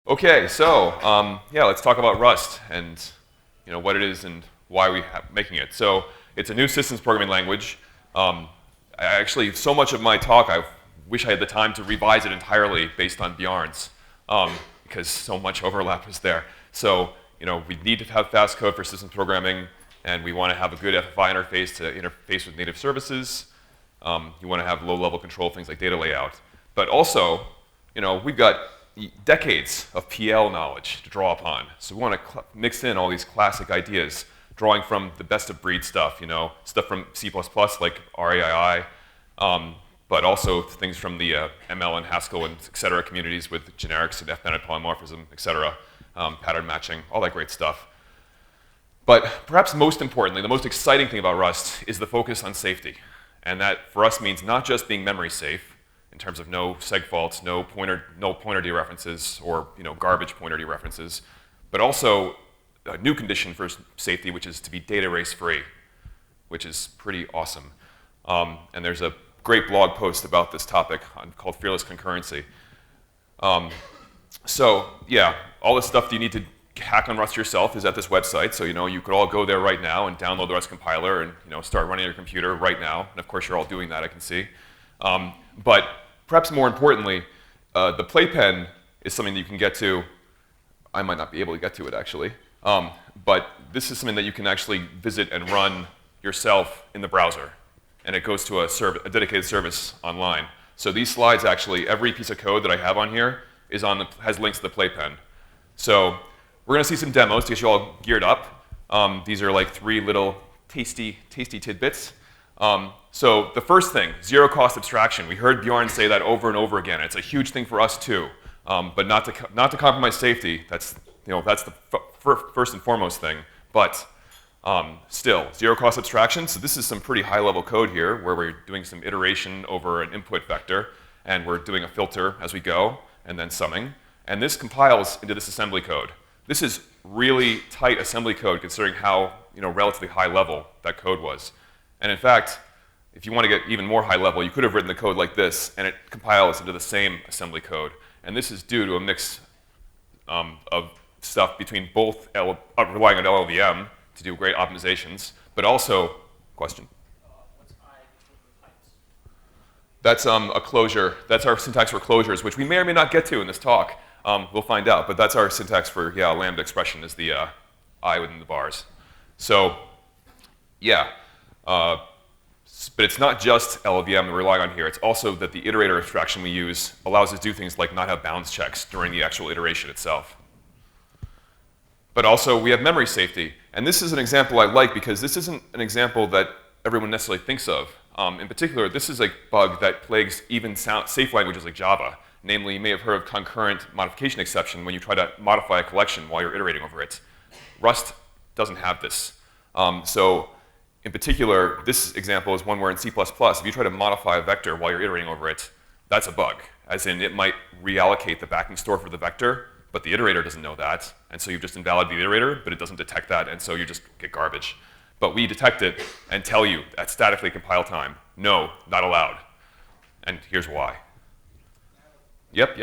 Okay, so yeah, let's talk about Rust and what it is and why we are making it. So it's a new systems programming language. So much of my talk, I wish I had the time to revise it entirely based on Bjarne's, because so much overlap is there. So we need to have fast code for systems programming, and we want to have a good FFI interface to interface with native services. You want to have low-level control, things like data layout. But also, we've got decades of PL knowledge to draw upon. So we want to mix in all these classic ideas, drawing from the best of breed stuff, stuff from C++ like RAII, but also things from the ML and Haskell and et cetera communities with generics and F-bended polymorphism, et cetera, pattern matching, all that great stuff. But perhaps most importantly, the most exciting thing about Rust is the focus on safety. And that for us means not just being memory safe, in terms of no seg faults, no pointer dereferences, or garbage pointer dereferences, but also a new condition for safety, which is to be data erase free, which is pretty awesome. And there's a great blog post about this topic called Fearless Concurrency. So yeah, all the stuff you need to hack on Rust yourself is at this website. So you could all go there right now and download the Rust compiler and start running your computer right now. And of course, you're all doing that, I can see. But perhaps more importantly, the Playpen is something that you can get to. I might not be able to get to it, actually. But this is something that you can actually visit and run yourself in the browser. And it goes to a dedicated service online. So these slides, actually, every piece of code that I have on here has links to the Playpen. So we're going to see some demos to get you all geared up. These are like 3 little tasty tidbits. So the first thing, zero cost abstraction. We heard Bjarne say that over and over again. It's a huge thing for us too, but not to compromise safety. That's the first and foremost thing. But still, zero cost abstraction. So this is some pretty high level code here where we're doing some iteration over an input vector, and we're doing a filter as we go, and then summing. And this compiles into this assembly code. This is really tight assembly code considering how relatively high level that code was. And in fact, if you want to get even more high level, you could have written the code like this, and it compiles into the same assembly code. And this is due to a mix of stuff between both relying on LLVM to do great optimizations, but also, question? What's I between the pipes? That's a closure. That's our syntax for closures, which we may or may not get to in this talk. We'll find out. But that's our syntax for, a lambda expression is the I within the bars. So, yeah. But it's not just LLVM that we're relying on here. It's also that the iterator abstraction we use allows us to do things like not have bounds checks during the actual iteration itself. But also, we have memory safety. And this is an example I like because this isn't an example that everyone necessarily thinks of. In particular, this is a bug that plagues even safe languages like Java. Namely, you may have heard of concurrent modification exception when you try to modify a collection while you're iterating over it. Rust doesn't have this. So in particular, this example is one where in C++, if you try to modify a vector while you're iterating over it, that's a bug. As in, it might reallocate the backing store for the vector, but the iterator doesn't know that. And so you've just invalidated the iterator, but it doesn't detect that, and so you just get garbage. But we detect it and tell you at statically compile time, no, not allowed. And here's why. Yep.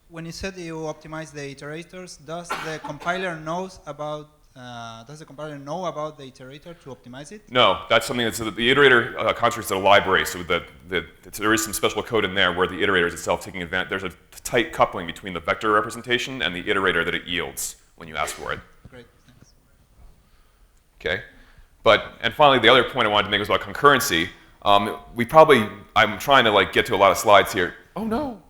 When you said you optimize the iterators, does the compiler know about the iterator to optimize it? No, that's something that's the iterator constructs a library, so there is some special code in there where the iterator is itself taking advantage. There's a tight coupling between the vector representation and the iterator that it yields when you ask for it. Great, thanks. Okay, and finally, the other point I wanted to make was about concurrency. I'm trying to get to a lot of slides here. Oh no.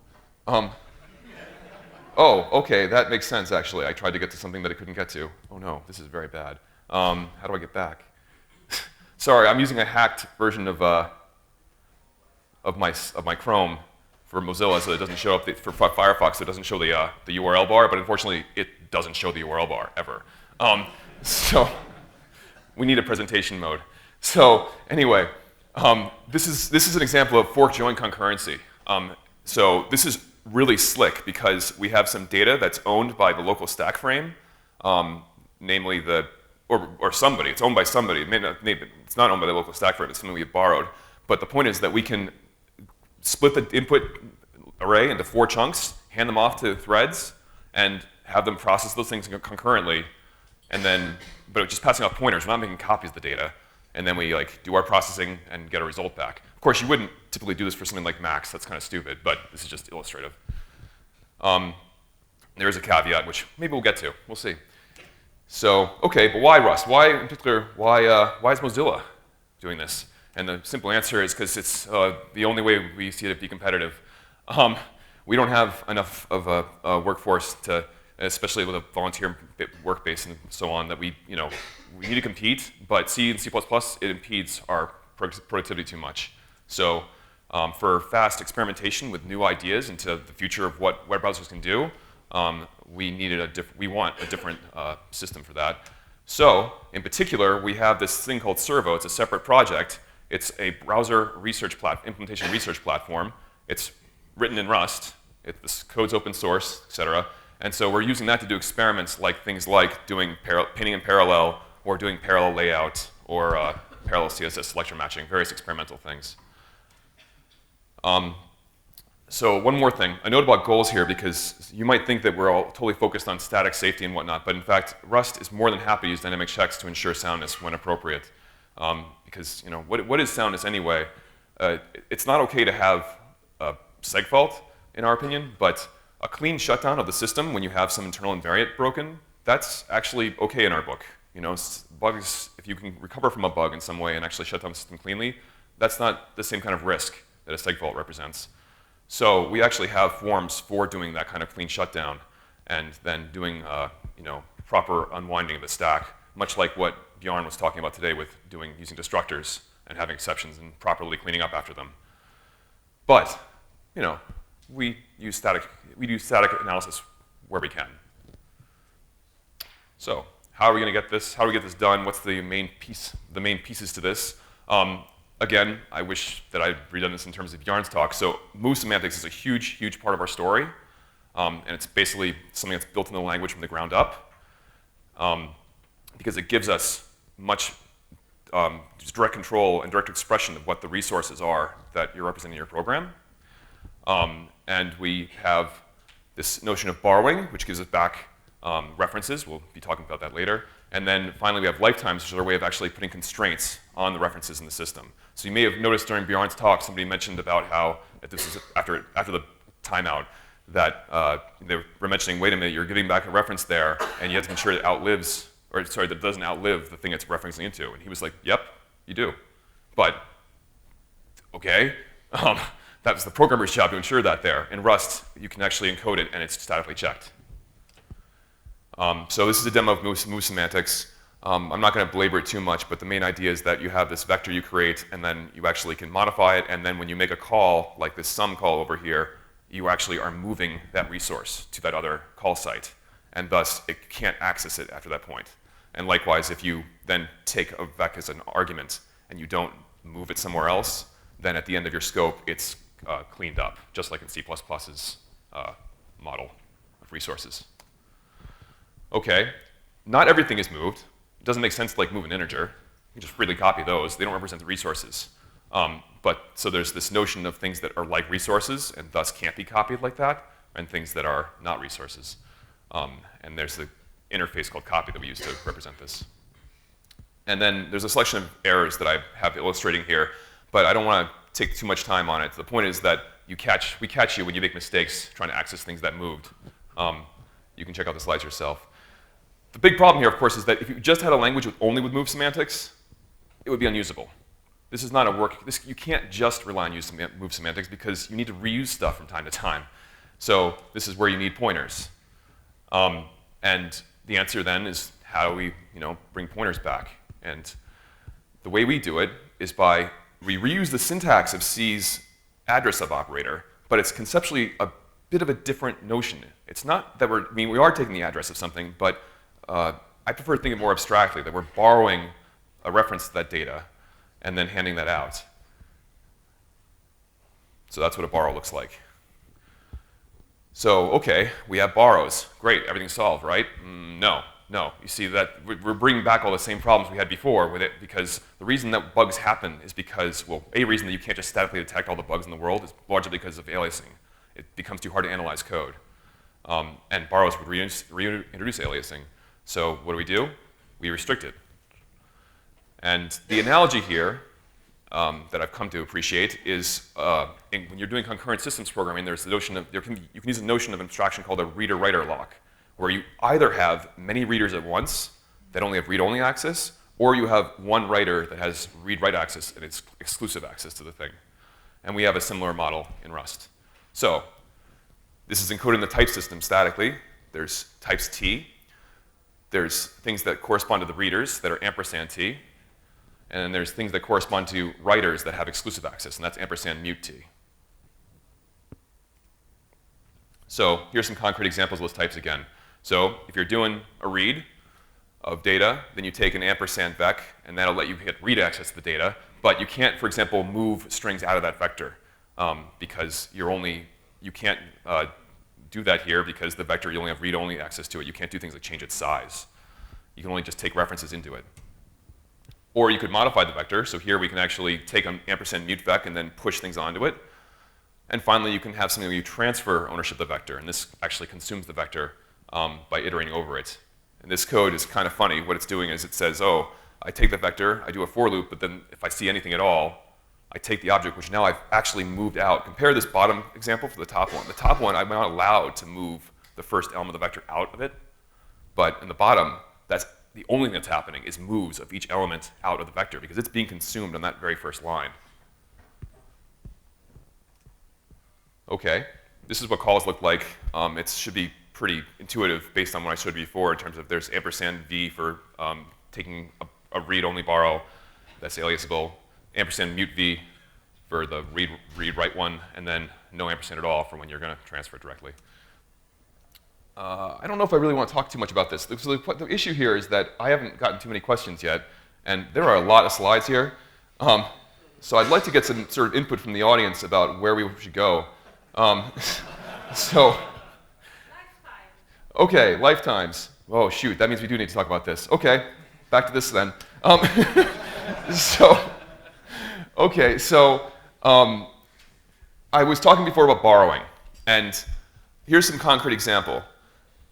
Oh, okay, that makes sense, actually. I tried to get to something that I couldn't get to. Oh no, this is very bad. How do I get back? Sorry, I'm using a hacked version of my Chrome for Mozilla, so it doesn't show up, for Firefox, so it doesn't show the URL bar, but unfortunately, it doesn't show the URL bar, ever. So we need a presentation mode. So anyway, this is an example of fork join concurrency. So this is really slick because we have some data that's owned by the local stack frame, namely or somebody. It's owned by somebody. It's not owned by the local stack frame. It's something we have borrowed. But the point is that we can split the input array into 4 chunks, hand them off to threads, and have them process those things concurrently, and then, but just passing off pointers. We're not making copies of the data, and then we like do our processing and get a result back. Of course, you wouldn't typically do this for something like Max. That's kind of stupid, but this is just illustrative. There is a caveat, which maybe we'll get to. We'll see. So, okay, but why Rust? Why, in particular, why is Mozilla doing this? And the simple answer is because it's the only way we see it to be competitive. We don't have enough of a workforce to, especially with a volunteer work base and so on, that we need to compete. But C and C++, it impedes our productivity too much. So, for fast experimentation with new ideas into the future of what web browsers can do, we want a different system for that. So, in particular, we have this thing called Servo. It's a separate project. It's a browser implementation research platform. It's written in Rust. This code's open source, et cetera. And so we're using that to do experiments like things like doing pinning in parallel, or doing parallel layout, or parallel CSS selection matching, various experimental things. So one more thing, a note about goals here, because you might think that we're all totally focused on static safety and whatnot, but in fact, Rust is more than happy to use dynamic checks to ensure soundness when appropriate. Because what is soundness anyway? It's not okay to have a segfault, in our opinion, but a clean shutdown of the system when you have some internal invariant broken, that's actually okay in our book. Bugs, if you can recover from a bug in some way and actually shut down the system cleanly, that's not the same kind of risk that a segfault represents. So we actually have forms for doing that kind of clean shutdown and then doing proper unwinding of the stack, much like what Bjorn was talking about today with using destructors and having exceptions and properly cleaning up after them. But we do static analysis where we can. So how are we going to get this? How do we get this done? What's the main pieces to this? Again, I wish that I'd redone this in terms of Bjorn's talk. So move semantics is a huge, huge part of our story. And it's basically something that's built in the language from the ground up. Because it gives us much just direct control and direct expression of what the resources are that you're representing in your program. And we have this notion of borrowing, which gives us back references. We'll be talking about that later. And then finally, we have lifetimes, which is our way of actually putting constraints on the references in the system. So you may have noticed during Bjorn's talk, somebody mentioned about how, this is after the timeout, that they were mentioning, wait a minute, you're giving back a reference there, and you have to ensure it that it doesn't outlive the thing it's referencing into. And he was like, yep, you do. But, okay, that was the programmer's job to ensure that there. In Rust, you can actually encode it, and it's statically checked. So this is a demo of move semantics. I'm not going to belabor it too much, but the main idea is that you have this vector you create, and then you actually can modify it, and then when you make a call, like this sum call over here, you actually are moving that resource to that other call site, and thus it can't access it after that point. And likewise, if you then take a vec as an argument and you don't move it somewhere else, then at the end of your scope, it's cleaned up, just like in C++'s model of resources. Okay, not everything is moved. It doesn't make sense to move an integer. You can just freely copy those. They don't represent the resources. So there's this notion of things that are like resources and thus can't be copied like that, and things that are not resources. And there's the interface called copy that we use to represent this. And then there's a selection of errors that I have illustrating here, but I don't want to take too much time on it. The point is that we catch you when you make mistakes trying to access things that moved. You can check out the slides yourself. The big problem here, of course, is that if you just had a language only with move semantics, it would be unusable. This is not a you can't just rely on move semantics because you need to reuse stuff from time to time. So this is where you need pointers. And the answer then is how do we bring pointers back? And the way we do it is we reuse the syntax of C's address sub operator, but it's conceptually a bit of a different notion. It's not that we are taking the address of something, but I prefer to think of it more abstractly, that we're borrowing a reference to that data and then handing that out. So that's what a borrow looks like. So, okay, we have borrows. Great, everything's solved, right? No. no. You see that we're bringing back all the same problems we had before with it, because the reason that bugs happen is because, well, a reason that you can't just statically detect all the bugs in the world is largely because of aliasing. It becomes too hard to analyze code. And borrows would reintroduce aliasing. So what do? We restrict it. And the analogy here that I've come to appreciate is when you're doing concurrent systems programming, there's the notion of, you can use a notion of abstraction called a reader-writer lock, where you either have many readers at once that only have read-only access, or you have one writer that has read-write access and it's exclusive access to the thing. And we have a similar model in Rust. So this is encoded in the type system statically. There's types T. There's things that correspond to the readers that are ampersand T. And then there's things that correspond to writers that have exclusive access, and that's ampersand mute T. So here's some concrete examples of those types again. So if you're doing a read of data, then you take an ampersand vec, and that'll let you get read access to the data. But you can't, for example, move strings out of that vector because you can't do that here because the vector, you only have read-only access to it. You can't do things like change its size. You can only just take references into it. Or you could modify the vector. So here we can actually take an ampersand mute vec and then push things onto it. And finally, you can have something where you transfer ownership of the vector. And this actually consumes the vector by iterating over it. And this code is kind of funny. What it's doing is it says, oh, I take the vector, I do a for loop, but then if I see anything at all, I take the object, which now I've actually moved out. Compare this bottom example for the top one. The top one, I'm not allowed to move the first element of the vector out of it. But in the bottom, that's the only thing that's happening is moves of each element out of the vector because it's being consumed on that very first line. Okay, this is what calls look like. It should be pretty intuitive based on what I showed before in terms of there's ampersand v for taking a read-only borrow that's aliasable, ampersand mute v for the read-write one, and then no ampersand at all for when you're going to transfer directly. I don't know if I really want to talk too much about this. So the issue here is that I haven't gotten too many questions yet, and there are a lot of slides here. So I'd like to get some sort of input from the audience about where we should go. So, okay, lifetimes. Oh, shoot, that means we do need to talk about this. Okay, back to this then. So I was talking before about borrowing, and here's some concrete example.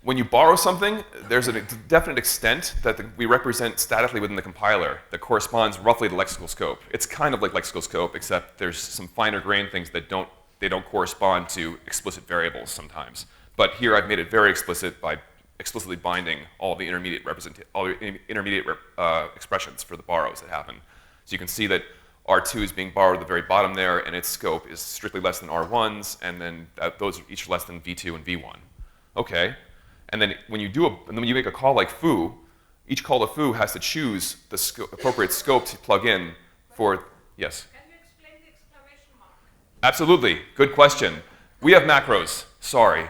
When you borrow something, there's a definite extent that we represent statically within the compiler that corresponds roughly to lexical scope. It's kind of like lexical scope, except there's some finer grained things that don't correspond to explicit variables sometimes. But here I've made it very explicit by explicitly binding all the intermediate expressions for the borrows that happen. So you can see that R2 is being borrowed at the very bottom there, and its scope is strictly less than R1's, and then those are each less than V2 and V1. Okay, and then when you make a call like foo, each call to foo has to choose the appropriate scope to plug in for, yes? Can you explain the exclamation mark? Absolutely, good question. We have macros, sorry.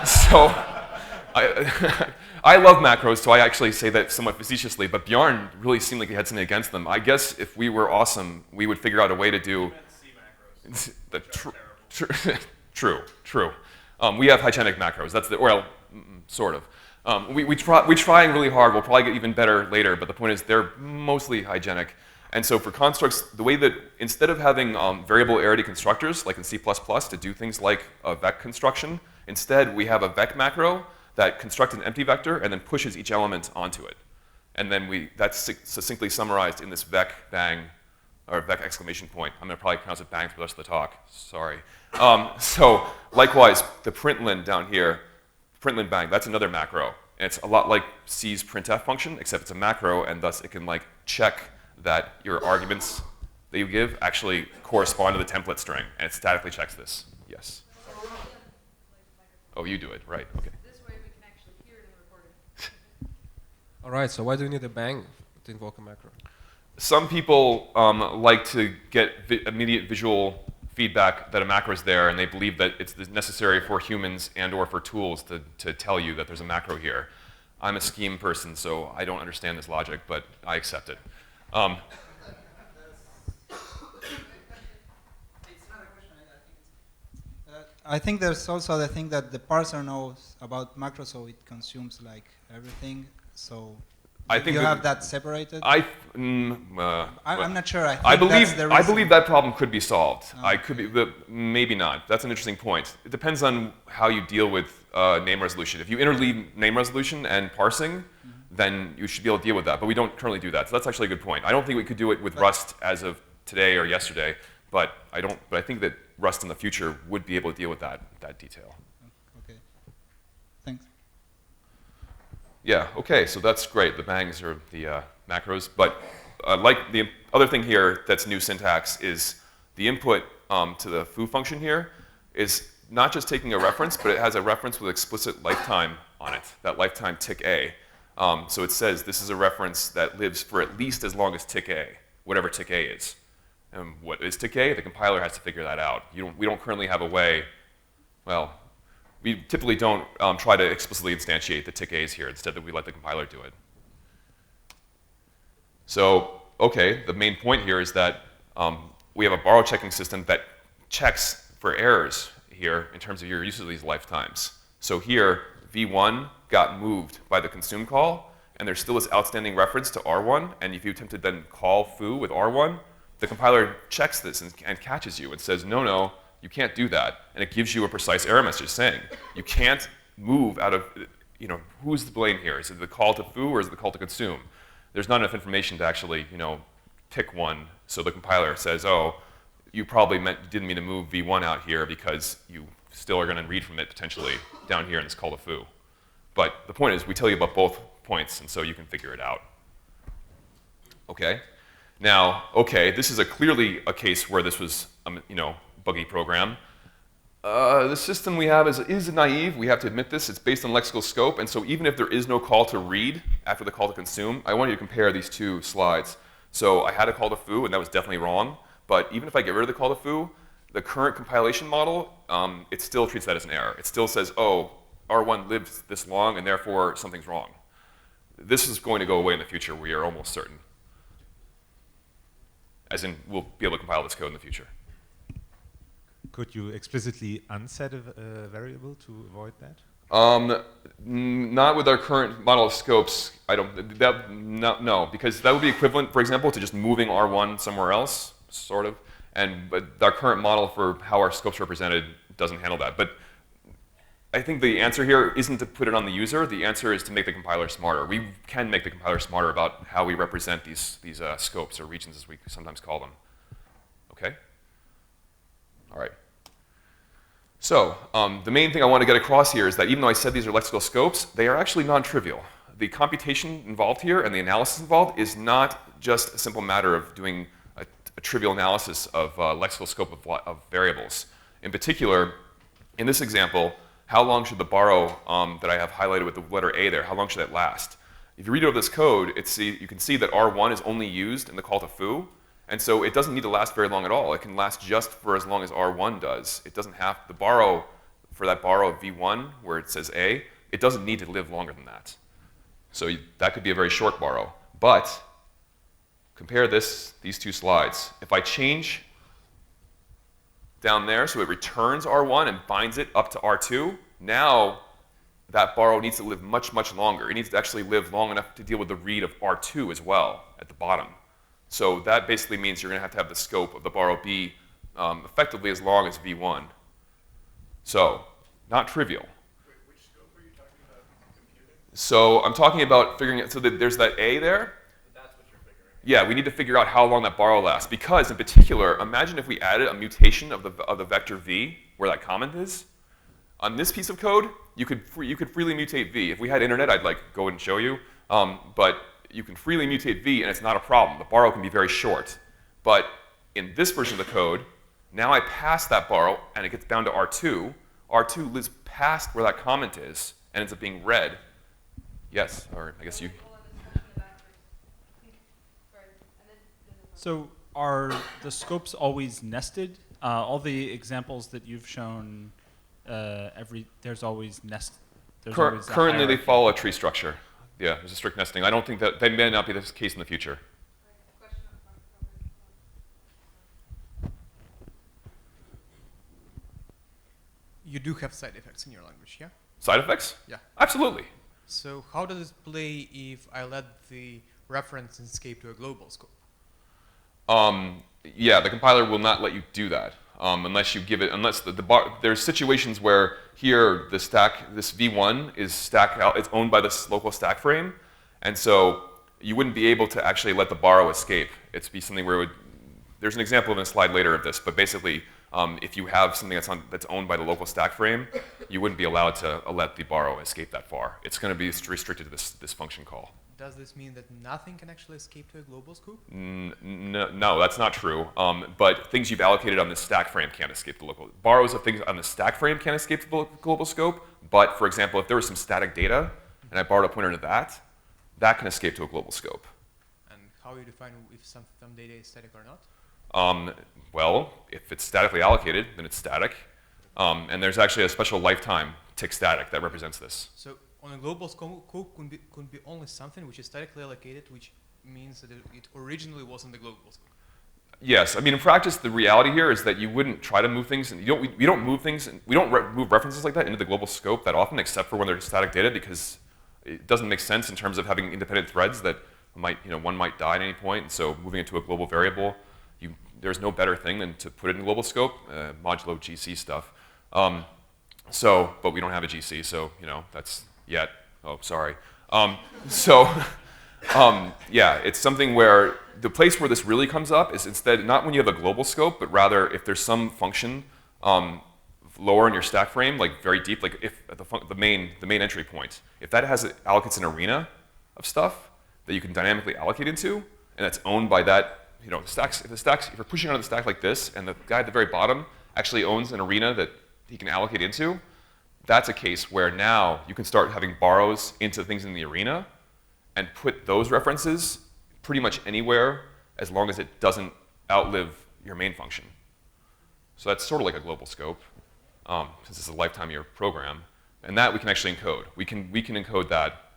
So I love macros, so I actually say that somewhat facetiously, but Bjarne really seemed like he had something against them. I guess if we were awesome, we would figure out a way to do... True. We have hygienic macros. That's sort of. We're trying really hard. We'll probably get even better later, but the point is they're mostly hygienic. And so for constructs, the way that instead of having variable arity constructors, like in C++, to do things like a vec construction, instead we have a vec macro that constructs an empty vector and then pushes each element onto it. And then that's succinctly summarized in this vec bang, or vec exclamation point. I'm going to probably pronounce it bang for the rest of the talk. Sorry. So likewise, the println down here, println bang, that's another macro. And it's a lot like C's printf function, except it's a macro, and thus it can like check that your arguments that you give actually correspond to the template string, and it statically checks this. Yes. Oh, you do it, right? Okay. This way we can actually hear it and record it. All right. So why do you need a bang to invoke a macro? Some people like to get immediate visual feedback that a macro is there, and they believe that it's necessary for humans and/or for tools to tell you that there's a macro here. I'm a scheme person, so I don't understand this logic, but I accept it. It's not a question. I think I think there's also the thing that the parser knows about macro, so it consumes like everything. So I think you that- have that separated. I'm not sure. I think I that's believe the I reason. believe that problem could be solved. Oh, I could be, maybe not. That's an interesting point. It depends on how you deal with name resolution. If you interleave name resolution and parsing, then you should be able to deal with that. But we don't currently do that. So that's actually a good point. I don't think we could do it with Rust as of today or yesterday. But I think that Rust in the future would be able to deal with that detail. Okay. Thanks. Yeah, okay, so that's great. The bangs are the macros. But like the other thing here that's new syntax is the input to the foo function here is not just taking a reference, but it has a reference with explicit lifetime on it, that lifetime tick A. So it says this is a reference that lives for at least as long as tick A, whatever tick A is. And what is tick A? The compiler has to figure that out. We don't currently have a way, well, we typically don't try to explicitly instantiate the tick A's here. Instead, that we let the compiler do it. So, okay, the main point here is that we have a borrow checking system that checks for errors here in terms of your use of these lifetimes. So here, v1 got moved by the consume call, and there's still this outstanding reference to r1, and if you attempt to then call foo with r1, the compiler checks this and catches you and says, no, you can't do that. And it gives you a precise error message saying, you can't move out of, who's to blame here? Is it the call to foo or is it the call to consume? There's not enough information to actually, pick one. So the compiler says, oh, you probably didn't mean to move v1 out here because you still are going to read from it potentially down here in this call to foo. But the point is, we tell you about both points, and so you can figure it out. Okay? Now, okay, this is clearly a case where this was, buggy program. The system we have is naive. We have to admit this. It's based on lexical scope, and so even if there is no call to read after the call to consume, I want you to compare these two slides. So I had a call to foo, and that was definitely wrong. But even if I get rid of the call to foo, the current compilation model, it still treats that as an error. It still says, oh, R1 lives this long, and therefore something's wrong. This is going to go away in the future. We are almost certain. As in, we'll be able to compile this code in the future. Could you explicitly unset a variable to avoid that? Not with our current model of scopes. No, because that would be equivalent, for example, to just moving R1 somewhere else, sort of. But our current model for how our scopes are represented doesn't handle that. But I think the answer here isn't to put it on the user. The answer is to make the compiler smarter. We can make the compiler smarter about how we represent these scopes, or regions as we sometimes call them. Okay? All right. So the main thing I want to get across here is that even though I said these are lexical scopes, they are actually non-trivial. The computation involved here and the analysis involved is not just a simple matter of doing a trivial analysis of lexical scope of variables. In particular, in this example, how long should the borrow that I have highlighted with the letter A there, how long should that last? If you read over this code, you can see that R1 is only used in the call to foo, and so it doesn't need to last very long at all. It can last just for as long as R1 does. It doesn't have the borrow, for that borrow of V1, where it says A, it doesn't need to live longer than that. So that could be a very short borrow. But compare these two slides. If I change down there, so it returns R1 and binds it up to R2, now that borrow needs to live much, much longer. It needs to actually live long enough to deal with the read of R2 as well at the bottom. So that basically means you're going to have the scope of the borrow be effectively as long as V1. So, not trivial. Wait, which scope are you talking about computing? So I'm talking about figuring it, so that there's that A there. That's what you're figuring. Yeah, we need to figure out how long that borrow lasts. Because in particular, imagine if we added a mutation of the vector V, where that comment is. On this piece of code, you could freely mutate V. If we had internet, I'd go and show you. But you can freely mutate V, and it's not a problem. The borrow can be very short. But in this version of the code, now I pass that borrow, and it gets bound to R2. R2 lives past where that comment is, and ends up being read. Yes, or I guess you. So are the scopes always nested? All the examples that you've shown, there's always nest. Always currently, they follow a tree structure. Yeah, there's a strict nesting. I don't think that may not be the case in the future. you do have side effects in your language, yeah? Side effects? Yeah. Absolutely. So how does it play if I let the reference escape to a global scope? Yeah, the compiler will not let you do that unless you give it, unless the bar, there's situations where here the stack, this v1 is stack out, it's owned by this local stack frame, and so you wouldn't be able to actually let the borrow escape. It's be something where it would, there's an example in a slide later of this, but basically if you have something that's owned by the local stack frame, you wouldn't be allowed to let the borrow escape that far. It's going to be restricted to this function call. Does this mean that nothing can actually escape to a global scope? No, that's not true. But things you've allocated on the stack frame can't escape the local. Borrows of things on the stack frame can't escape the global scope. But for example, if there was some static data and I borrowed a pointer to that, that can escape to a global scope. And how you define if some data is static or not? Well, if it's statically allocated, then it's static. And there's actually a special lifetime tick static that represents this. So on a global scope could be only something which is statically allocated, which means that it originally wasn't the global scope. Yes, I mean in practice the reality here is that you wouldn't try to move things, and we don't move things, we don't move references like that into the global scope that often, except for when they're static data, because it doesn't make sense in terms of having independent threads that might, one might die at any point, and so moving it to a global variable, there's no better thing than to put it in global scope, modulo GC stuff. But we don't have a GC, so that's yet. Oh, sorry. Yeah, it's something where the place where this really comes up is instead not when you have a global scope, but rather if there's some function lower in your stack frame, like very deep, like if at the main entry point, if that allocates an arena of stuff that you can dynamically allocate into, and that's owned by that. If you're pushing onto the stack like this, and the guy at the very bottom actually owns an arena that he can allocate into, that's a case where now you can start having borrows into things in the arena and put those references pretty much anywhere as long as it doesn't outlive your main function. So that's sort of like a global scope, since it's a lifetime of your program. And that we can actually encode. We can encode that.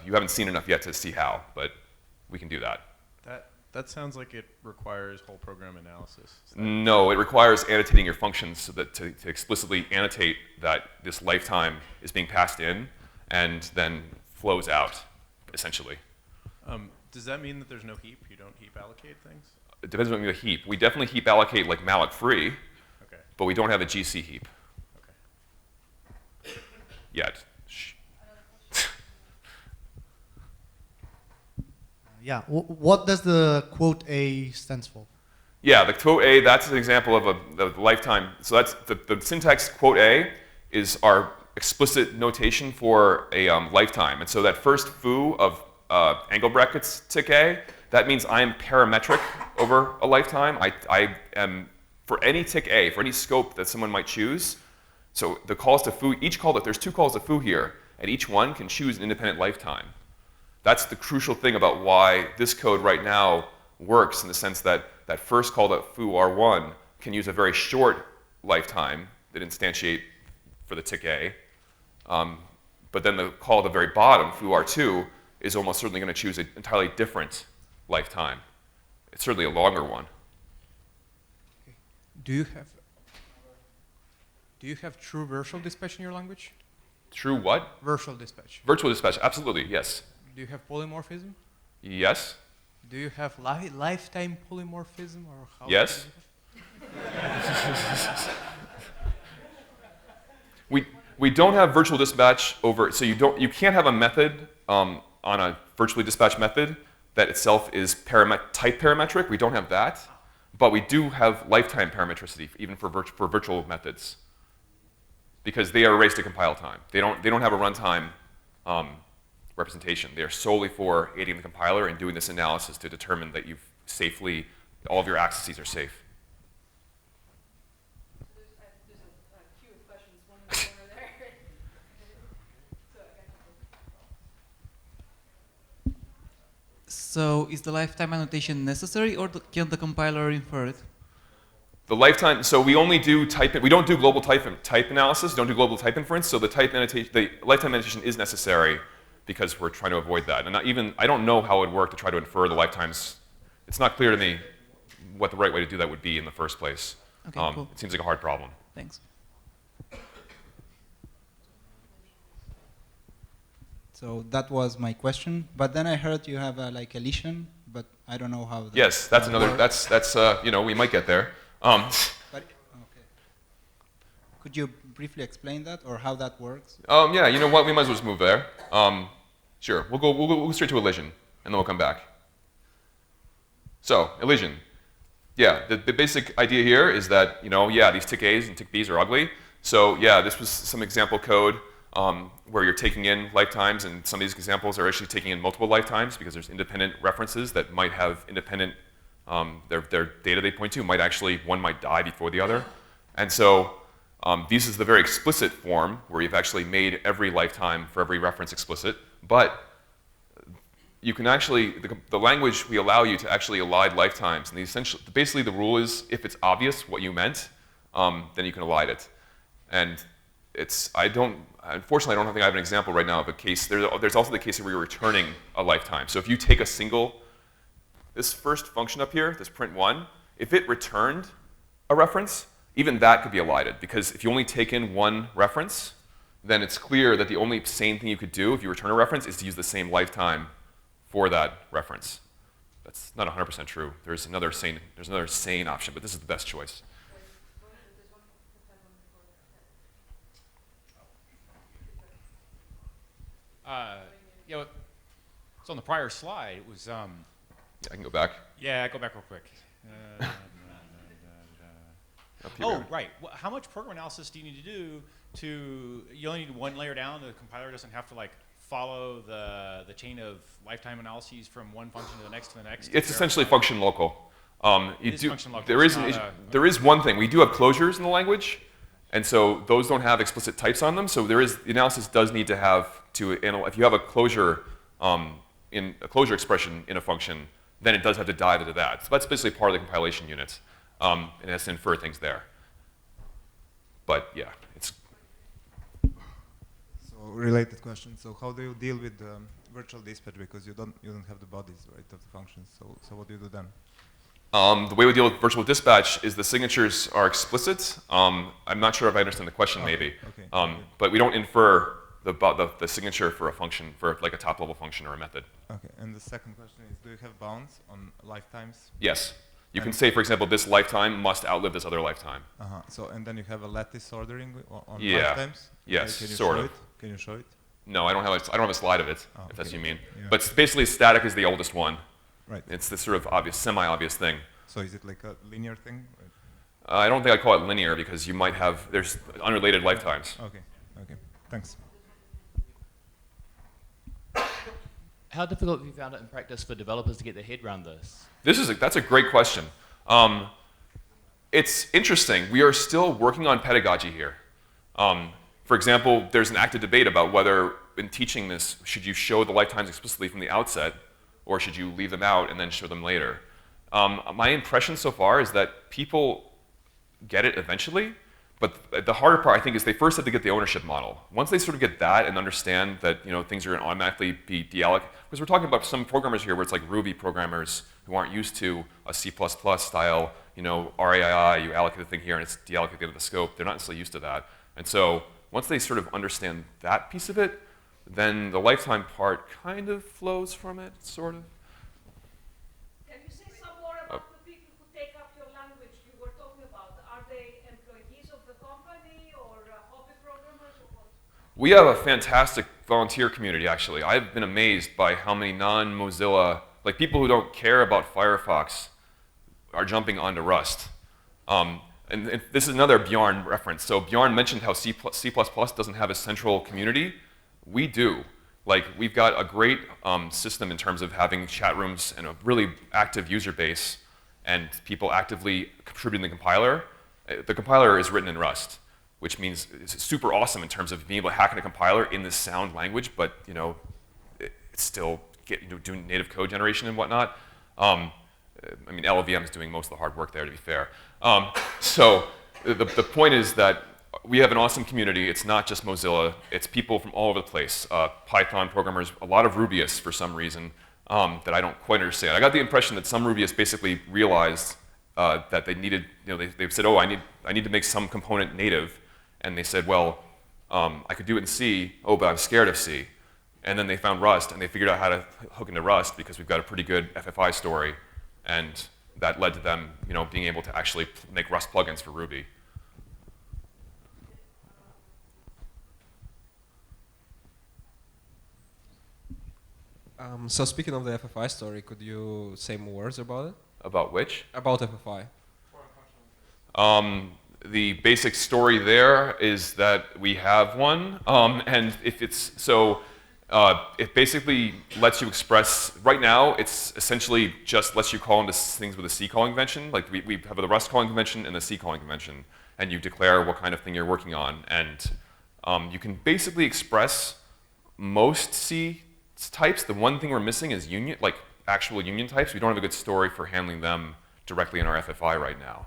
You haven't seen enough yet to see how, but we can do that. That sounds like it requires whole program analysis. No, it requires annotating your functions so that to explicitly annotate that this lifetime is being passed in and then flows out, essentially. Does that mean that there's no heap? You don't heap allocate things? It depends on the heap. We definitely heap allocate like malloc free, okay. But we don't have a GC heap. Okay. Yet. Shh. Yeah, what does the quote A stands for? Yeah, the quote A, that's an example of a lifetime. So that's the syntax quote A is our explicit notation for a lifetime. And so that first foo of angle brackets tick A, that means I am parametric over a lifetime. I am, for any tick A, for any scope that someone might choose, so the calls to foo, there's two calls to foo here, and each one can choose an independent lifetime. That's the crucial thing about why this code right now works in the sense that that first call to foo R1 can use a very short lifetime that instantiate for the tick A. But then the call at the very bottom, foo R2, is almost certainly going to choose an entirely different lifetime. It's certainly a longer one. Okay. Do you have true virtual dispatch in your language? True what? Virtual dispatch. Virtual dispatch, absolutely, yes. Do you have polymorphism? Yes. Do you have lifetime polymorphism or how? Yes. We don't have virtual dispatch over, so you can't have a method on a virtually dispatched method that itself is type parametric. We don't have that, but we do have lifetime parametricity even for virtual methods because they are erased at compile time. They don't have a runtime representation. They are solely for aiding the compiler and doing this analysis to determine that you've safely, all of your accesses are safe. There's a queue of questions, one in the corner there. So is the lifetime annotation necessary, or can the compiler infer it? The lifetime, so we only do we don't do global type analysis, don't do global type inference, so the lifetime annotation is necessary because we're trying to avoid that. And I don't know how it would work to try to infer the lifetimes. It's not clear to me what the right way to do that would be in the first place. Okay, cool. It seems like a hard problem. Thanks. So that was my question. But then I heard you have like Elision, but I don't know how. That Yes, that's another. works. That's we might get there. But, okay. Could you briefly explain that or how that works? Yeah, you know what? We might as well just move there. Sure, we'll go straight to Elision, and then we'll come back. So, Elision. Yeah, the basic idea here is that, these tick A's and tick B's are ugly. So, yeah, this was some example code where you're taking in lifetimes, and some of these examples are actually taking in multiple lifetimes because there's independent references that might have independent, their data they point to one might die before the other. And so, this is the very explicit form where you've actually made every lifetime for every reference explicit, but you can actually, the language we allow you to actually elide lifetimes, and basically the rule is if it's obvious what you meant, then you can elide it. And unfortunately I don't think I have an example right now of a case, there's also the case where you're returning a lifetime. So if you take this first function up here, this print1, if it returned a reference, even that could be elided, because if you only take in one reference, then it's clear that the only sane thing you could do if you return a reference is to use the same lifetime for that reference. That's not 100% true. There's another sane option, but this is the best choice. So on the prior slide, it was. Yeah, I can go back. Yeah, go back real quick. Right. Well, how much program analysis do you need to do you only need one layer down? The compiler doesn't have to follow the chain of lifetime analyses from one function to the next to the next. It's essentially function local. Function local. There is one thing. We do have closures in the language, and so those don't have explicit types on them. So the analysis does need to have if you have a closure in a closure expression in a function, then it does have to dive into that. So that's basically part of the compilation unit. And it has to infer things there. But yeah, it's. So related question. So how do you deal with virtual dispatch, because you don't have the bodies, right, of the functions? So what do you do then? The way we deal with virtual dispatch is the signatures are explicit. I'm not sure if I understand the question, maybe. Okay. But we don't infer the signature for a function, for like a top-level function or a method. Okay. And the second question is, do you have bounds on lifetimes? Yes. You can say, for example, this lifetime must outlive this other lifetime. So, and then you have a lattice ordering on Yeah. lifetimes? Yes, Can you sort show of. it? Can you show it? No, I don't have a slide of it, if that's okay. what you mean. Yeah. But basically, static is the oldest one. Right. It's this sort of obvious, semi-obvious thing. So is it like a linear thing? I don't think I'd call it linear because you might have, there's unrelated lifetimes. Okay. Okay. Thanks. How difficult have you found it in practice for developers to get their head around this? That's a great question. It's interesting. We are still working on pedagogy here. For example, there's an active debate about whether in teaching this, should you show the lifetimes explicitly from the outset, or should you leave them out and then show them later? My impression so far is that people get it eventually, but the harder part, I think, is they first have to get the ownership model. Once they sort of get that and understand that things are going to automatically be deallocated, because we're talking about some programmers here where it's like Ruby programmers who aren't used to a C++ style, RAII, you allocate a thing here and it's deallocated to the scope. They're not necessarily used to that. And so once they sort of understand that piece of it, then the lifetime part kind of flows from it, sort of. Can you say some more about the people who take up your language you were talking about? Are they employees of the company or hobby programmers or what? We have a fantastic volunteer community, actually. I've been amazed by how many non-Mozilla, like people who don't care about Firefox, are jumping onto Rust. And this is another Bjorn reference. So Bjorn mentioned how C++ doesn't have a central community. We do. Like, we've got a great system in terms of having chat rooms and a really active user base and people actively contributing the compiler. The compiler is written in Rust, which means it's super awesome in terms of being able to hack in a compiler in this sound language, but it's still doing native code generation and whatnot. I mean, LLVM is doing most of the hard work there, to be fair. So the point is that we have an awesome community. It's not just Mozilla. It's people from all over the place. Python programmers, a lot of Rubyists for some reason that I don't quite understand. I got the impression that some Rubyists basically realized that they needed, they said, oh, I need to make some component native. And they said, well, I could do it in C. Oh, but I'm scared of C. And then they found Rust, and they figured out how to hook into Rust because we've got a pretty good FFI story, and that led to them, being able to actually make Rust plugins for Ruby. So speaking of the FFI story, could you say more words about it? About which? About FFI. The basic story there is that we have one, and if it's it basically lets you express. Right now, it's essentially just lets you call into things with a C calling convention. Like we have the Rust calling convention and the C calling convention, and you declare what kind of thing you're working on, and you can basically express most C types. The one thing we're missing is union, like actual union types. We don't have a good story for handling them directly in our FFI right now.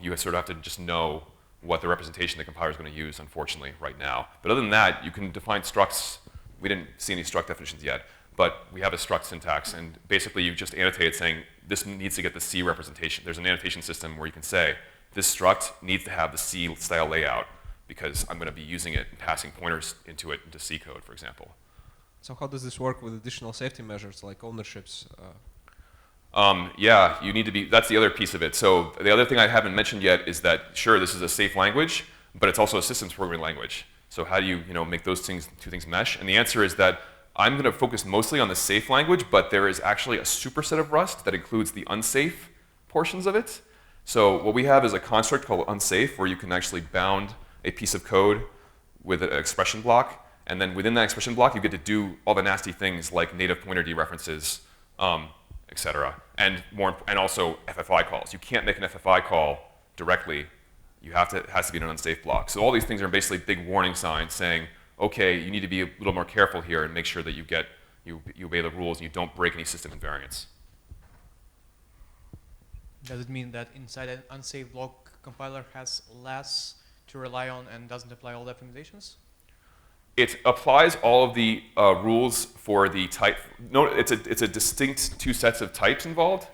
You sort of have to just know what the representation the compiler is going to use, unfortunately, right now. But other than that, you can define structs. We didn't see any struct definitions yet, but we have a struct syntax, and basically you just annotate it saying this needs to get the C representation. There's an annotation system where you can say this struct needs to have the C style layout because I'm going to be using it and passing pointers into it into C code, for example. So how does this work with additional safety measures like ownerships? Yeah, you need to be, that's the other piece of it. So the other thing I haven't mentioned yet is that, sure, this is a safe language, but it's also a systems programming language. So how do you, make those two things mesh? And the answer is that I'm going to focus mostly on the safe language, but there is actually a superset of Rust that includes the unsafe portions of it. So what we have is a construct called unsafe, where you can actually bound a piece of code with an expression block, and then within that expression block, you get to do all the nasty things like native pointer dereferences, etc. And also FFI calls. You can't make an FFI call directly. It has to be in an unsafe block. So all these things are basically big warning signs saying, okay, you need to be a little more careful here and make sure that you obey the rules and you don't break any system invariants. Does it mean that inside an unsafe block, compiler has less to rely on and doesn't apply all the optimizations? It applies all of the rules for the type. No, it's a distinct two sets of types involved.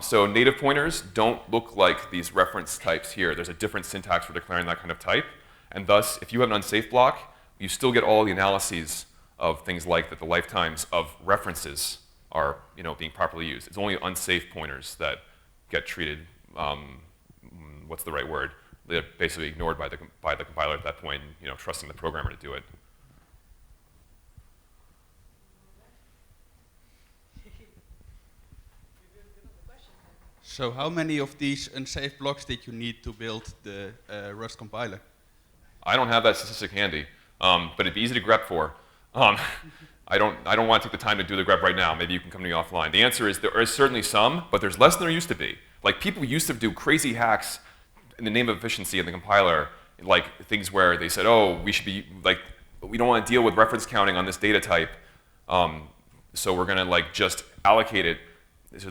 So native pointers don't look like these reference types here. There's a different syntax for declaring that kind of type. And thus, if you have an unsafe block, you still get all the analyses of things like that the lifetimes of references are being properly used. It's only unsafe pointers that get treated, what's the right word? They're basically ignored by the compiler at that point, trusting the programmer to do it. So how many of these unsafe blocks did you need to build the Rust compiler? I don't have that statistic handy, but it'd be easy to grep for. I don't want to take the time to do the grep right now. Maybe you can come to me offline. The answer is there is certainly some, but there's less than there used to be. Like people used to do crazy hacks in the name of efficiency in the compiler, like things where they said, oh, we don't want to deal with reference counting on this data type, so we're going to just allocate it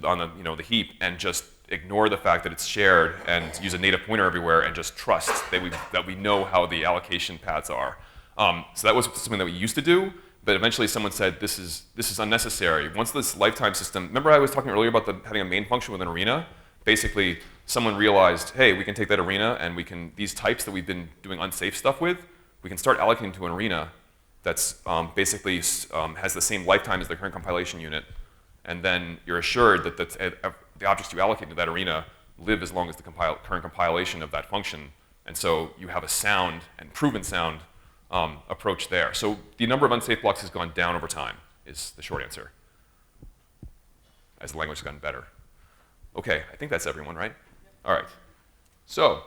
on the heap and just ignore the fact that it's shared and use a native pointer everywhere and just trust that we know how the allocation paths are. So that was something that we used to do, but eventually someone said this is unnecessary. Once this lifetime system, remember I was talking earlier about having a main function with an arena? Basically, someone realized, hey, we can take that arena and these types that we've been doing unsafe stuff with, we can start allocating to an arena that's basically has the same lifetime as the current compilation unit. And then you're assured that the objects you allocate to that arena live as long as the current compilation of that function. And so you have a sound and proven sound approach there. So the number of unsafe blocks has gone down over time, is the short answer, as the language has gotten better. Okay, I think that's everyone, right? All right. So,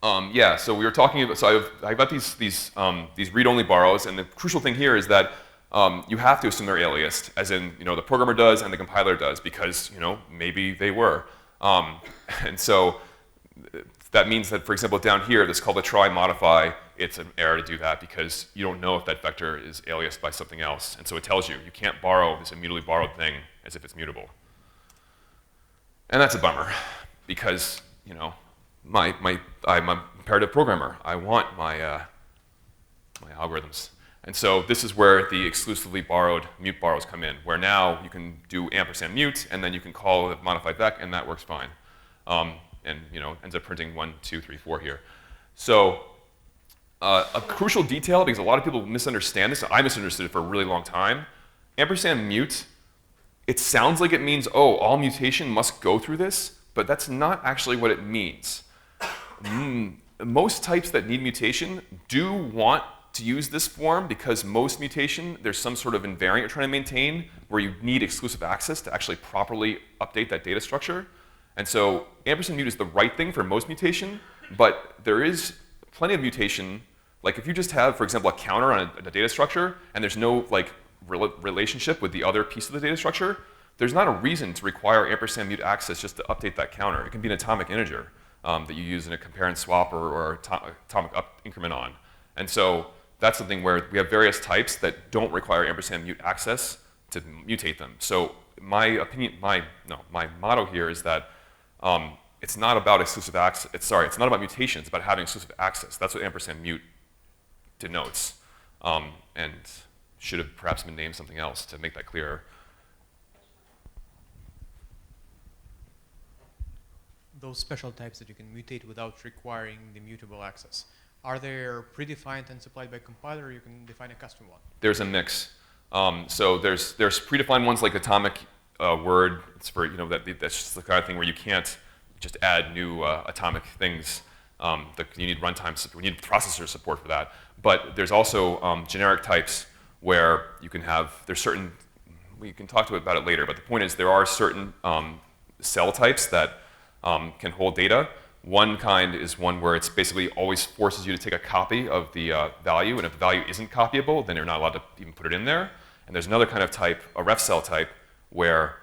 so we were talking about, so I've got these read-only borrows, and the crucial thing here is that you have to assume they're aliased, as in, the programmer does and the compiler does, because, maybe they were. And so that means that, for example, down here, this called a try modify, it's an error to do that because you don't know if that vector is aliased by something else. And so it tells you can't borrow this immutably borrowed thing as if it's mutable. And that's a bummer because, I'm a imperative programmer. I want my algorithms. And so this is where the exclusively borrowed mute borrows come in, where now you can do ampersand mute, and then you can call the modified vec, and that works fine. And ends up printing 1, 2, 3, 4 here. So A crucial detail, because a lot of people misunderstand this, I misunderstood it for a really long time. Ampersand mute, it sounds like it means, oh, all mutation must go through this, but that's not actually what it means. Most types that need mutation do want to use this form because most mutation, there's some sort of invariant you're trying to maintain where you need exclusive access to actually properly update that data structure. And so ampersand mute is the right thing for most mutation, but there is plenty of mutation. Like if you just have, for example, a counter on a data structure and there's no like relationship with the other piece of the data structure, there's not a reason to require ampersand mute access just to update that counter. It can be an atomic integer that you use in a compare and swap or atomic up increment on. And so that's something where we have various types that don't require ampersand mute access to mutate them. So my opinion, my motto here is that it's not about exclusive access. It's not about mutation. It's about having exclusive access. That's what ampersand mute denotes, and should have perhaps been named something else to make that clearer. Those special types that you can mutate without requiring the mutable access, are they predefined and supplied by compiler, or you can define a custom one? There's a mix. So there's predefined ones like atomic word. It's for, that's just the kind of thing where you can't just add new atomic things. You need runtime support, you need processor support for that. But there's also generic types where you can have, we can talk about it later, but the point is there are certain cell types that can hold data. One kind is one where it's basically always forces you to take a copy of the value, and if the value isn't copyable, then you're not allowed to even put it in there. And there's another kind of type, a ref cell type, where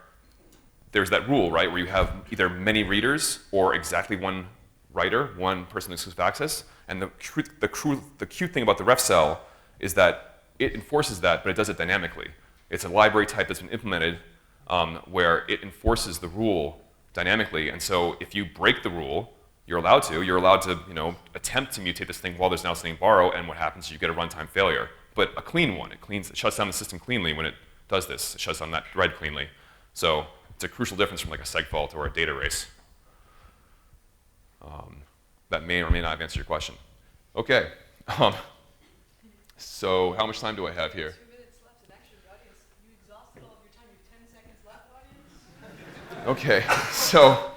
there's that rule, right, where you have either many readers or exactly one writer, one person with exclusive access. And the cute thing about the ref cell is that it enforces that, but it does it dynamically. It's a library type that's been implemented where it enforces the rule dynamically. And so if you break the rule, you're allowed to, attempt to mutate this thing while there's now outstanding borrow, and what happens is you get a runtime failure. But a clean one, it shuts down the system cleanly when it does this. It shuts down that thread cleanly. So it's a crucial difference from like a seg fault or a data race. That may or may not have answered your question. Okay. So how much time do I have here? 2 minutes left, and actually, audience, you exhausted all of your time. You have 10 seconds left, audience. Okay. So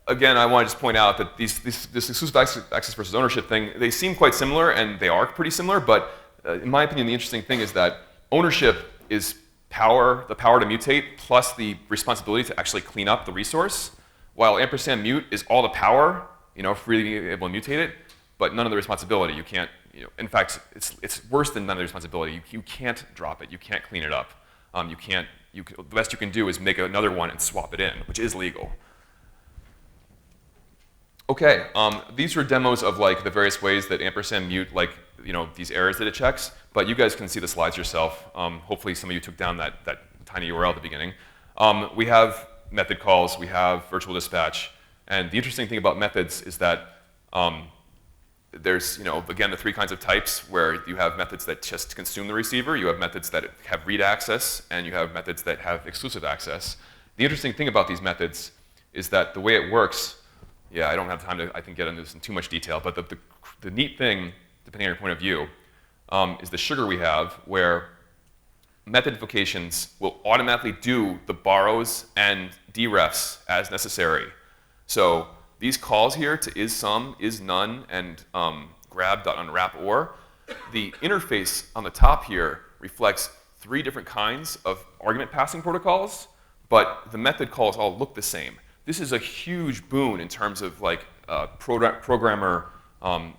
again, I want to just point out that this exclusive access versus ownership thing, they seem quite similar, and they are pretty similar, but in my opinion, the interesting thing is that ownership is the power to mutate plus the responsibility to actually clean up the resource, while ampersand mute is all the power, for really being able to mutate it, but none of the responsibility. You can't, in fact, it's worse than none of the responsibility. You can't drop it. You can't clean it up. The best you can do is make another one and swap it in, which is legal. Okay, these are demos of like the various ways that ampersand mute, these errors that it checks, but you guys can see the slides yourself. Hopefully some of you took down that tiny URL at the beginning. We have method calls, we have virtual dispatch, and the interesting thing about methods is that there's, again, the three kinds of types where you have methods that just consume the receiver, you have methods that have read access, and you have methods that have exclusive access. The interesting thing about these methods is that the way it works, I don't have time to, I think, get into this in too much detail, but the neat thing, depending on your point of view, is the sugar we have, where method invocations will automatically do the borrows and derefs as necessary. So these calls here to is_some, is_none, and grab.unwrap_or, the interface on the top here reflects 3 different kinds of argument passing protocols, but the method calls all look the same. This is a huge boon in terms of programmer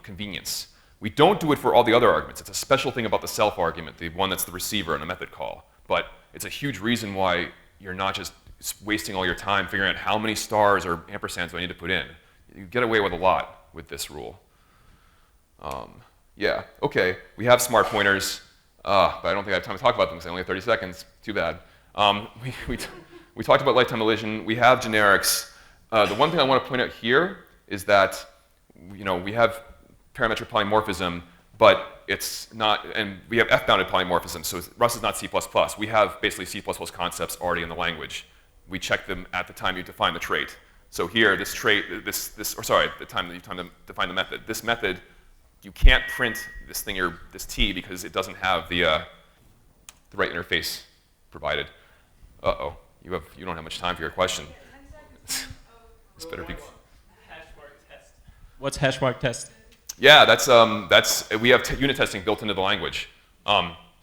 convenience. We don't do it for all the other arguments. It's a special thing about the self argument, the one that's the receiver in a method call. But it's a huge reason why you're not just wasting all your time figuring out how many stars or ampersands do I need to put in. You get away with a lot with this rule. Okay, we have smart pointers, but I don't think I have time to talk about them because I only have 30 seconds. Too bad. We talked about lifetime elision. We have generics. The one thing I want to point out here is that we have parametric polymorphism, but it's not, and we have F-bounded polymorphism, so Rust is not C++. We have basically C++ concepts already in the language. We check them at the time you define the trait. So here, this trait, or sorry, the time that you define the method, this method, you can't print this thing or this t because it doesn't have the right interface provided. Uh-oh, you don't have much time for your question. This better be. What's hash mark test? Yeah, we have unit testing built into the language.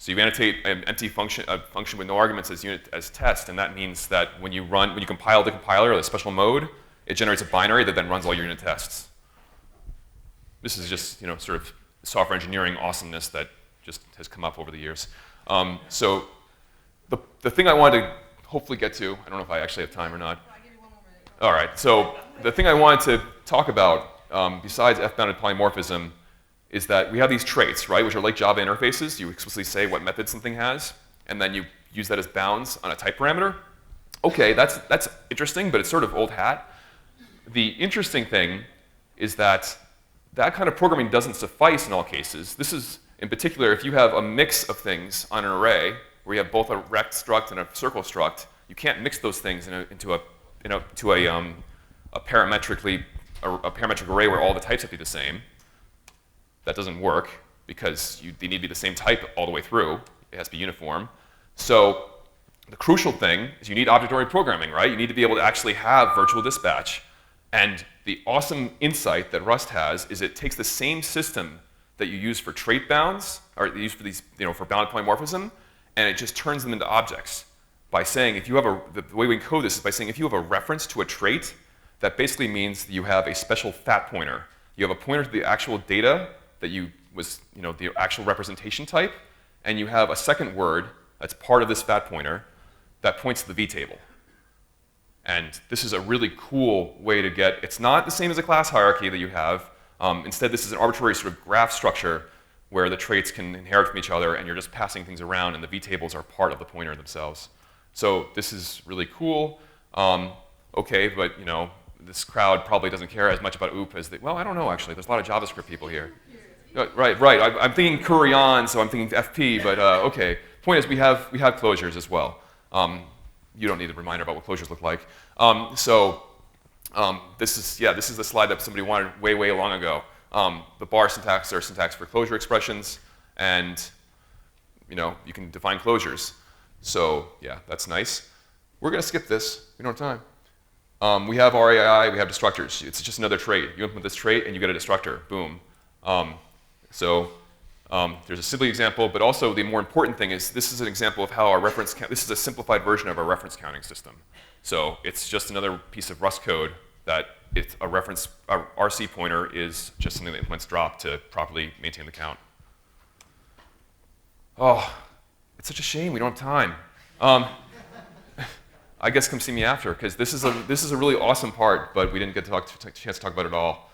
So you annotate an empty function, a function with no arguments as test, and that means that when you compile the compiler, the special mode, it generates a binary that then runs all your unit tests. This is just sort of software engineering awesomeness that just has come up over the years. So the thing I wanted to hopefully get to, I don't know if I actually have time or not. All right, so the thing I wanted to talk about, besides f-bounded polymorphism, is that we have these traits, right, which are like Java interfaces. You explicitly say what method something has, and then you use that as bounds on a type parameter. Okay, that's interesting, but it's sort of old hat. The interesting thing is that that kind of programming doesn't suffice in all cases. This is, in particular, if you have a mix of things on an array, where you have both a rect struct and a circle struct, you can't mix those things into a parametric array where all the types have to be the same. That doesn't work because they need to be the same type all the way through. It has to be uniform. So the crucial thing is you need object-oriented programming, right? You need to be able to actually have virtual dispatch. And the awesome insight that Rust has is it takes the same system that you use for trait bounds, or you use for these, for bounded polymorphism, and it just turns them into objects by saying, if you have the way we encode this is by saying if you have a reference to a trait, that basically means that you have a special fat pointer. You have a pointer to the actual data that the actual representation type, and you have a second word that's part of this fat pointer that points to the vtable. And this is a really cool way to get, it's not the same as a class hierarchy that you have. Instead, this is an arbitrary sort of graph structure where the traits can inherit from each other, and you're just passing things around, and the vtables are part of the pointer themselves. So this is really cool. Okay, but this crowd probably doesn't care as much about OOP as well, I don't know, actually. There's a lot of JavaScript people here. Right. I'm thinking curry on, so I'm thinking FP, but okay. Point is, we have closures as well. You don't need a reminder about what closures look like. This is the slide that somebody wanted way long ago. The bar syntax are syntax for closure expressions, and you can define closures. So yeah, that's nice. We're gonna skip this. We don't have time. We have RAI. We have destructors. It's just another trait. You implement this trait, and you get a destructor. Boom. There's a simple example, but also the more important thing is this is an example of how our reference this is a simplified version of our reference counting system. So it's just another piece of Rust code that it's a reference, our RC pointer is just something that implements drop to properly maintain the count. Oh, it's such a shame we don't have time. I guess come see me after, because this is a really awesome part, but we didn't get to chance to talk about it all.